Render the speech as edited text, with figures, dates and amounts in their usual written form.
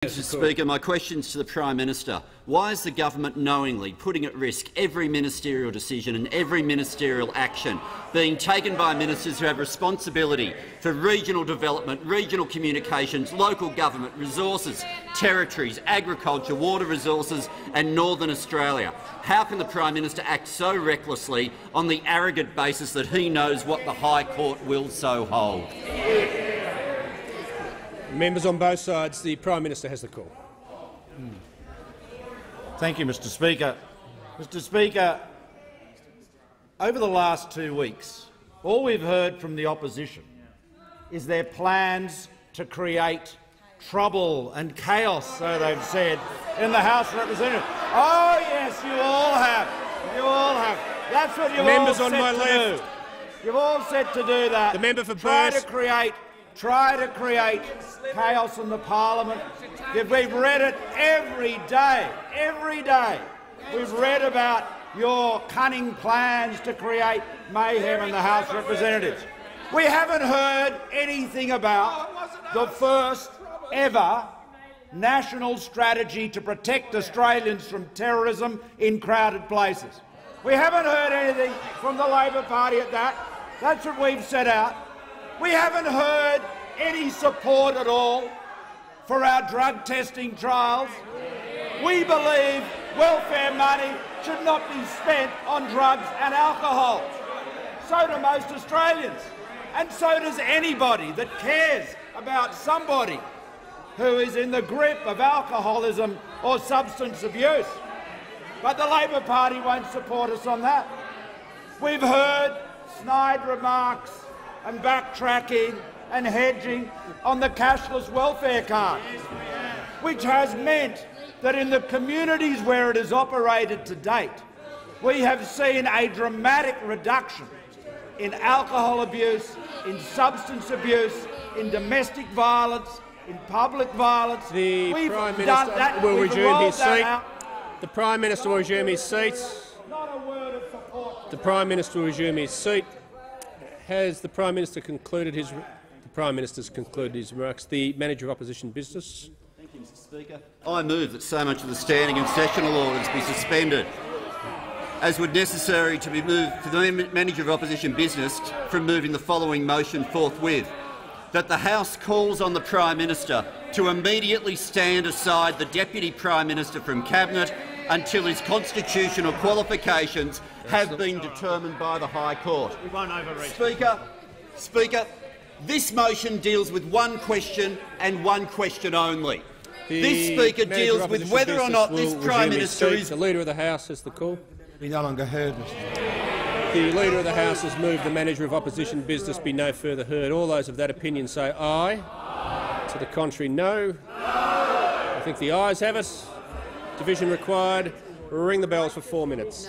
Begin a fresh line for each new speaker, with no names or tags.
Mr Speaker, my question is to the Prime Minister. Why is the government knowingly putting at risk every ministerial decision and every ministerial action being taken by ministers who have responsibility for regional development, regional communications, local government, resources, territories, agriculture, water resources and Northern Australia? How can the Prime Minister act so recklessly on the arrogant basis that he knows what the High Court will so hold?
Members on both sides, the Prime Minister has the call.
Thank you, Mr Speaker. Mr Speaker, over the last 2 weeks, all we've heard from the opposition is their plans to create trouble and chaos, so they've said, in the House of Representatives. Oh yes, you all have. You all have. That's what you've all said to do. You've all said to do that.
The member for
Try to create chaos in the parliament. We've read it every day. Every day we've read about your cunning plans to create mayhem in the House of Representatives. We haven't heard anything about the first ever national strategy to protect Australians from terrorism in crowded places. We haven't heard anything from the Labor Party at that. That's what we've set out. We haven't heard any support at all for our drug testing trials. We believe welfare money should not be spent on drugs and alcohol. So do most Australians, and so does anybody that cares about somebody who is in the grip of alcoholism or substance abuse. But the Labor Party won't support us on that. We've heard snide remarks and backtracking and hedging on the cashless welfare card, which has meant that in the communities where it has operated to date, we have seen a dramatic reduction in alcohol abuse, in substance abuse, in domestic violence, in public violence.
The Prime Minister will resume his seat. The Prime Minister will resume his seat.
Not a word of support.
The Prime Minister will resume his seat. Has the Prime Minister concluded his? The Prime Minister's concluded his remarks. The Manager of Opposition Business.
Thank you, Mr Speaker. I move that so much of the standing and sessional orders be suspended, as would necessary to be moved for the Manager of Opposition Business from moving the following motion forthwith: that the House calls on the Prime Minister to immediately stand aside the Deputy Prime Minister from Cabinet until his constitutional qualifications have been determined by the High Court.
We won't overreach.
Speaker, this motion deals with one question and one question only. This Speaker deals with whether or not this Prime Minister is—
The Leader of the House has the call.
Be no longer heard, Mr. Speaker.
The Leader of the House has moved the Manager of Opposition Business be no further heard. All those of that opinion say aye. To the contrary, no. I think the ayes have it. Division required. Ring the bells for 4 minutes.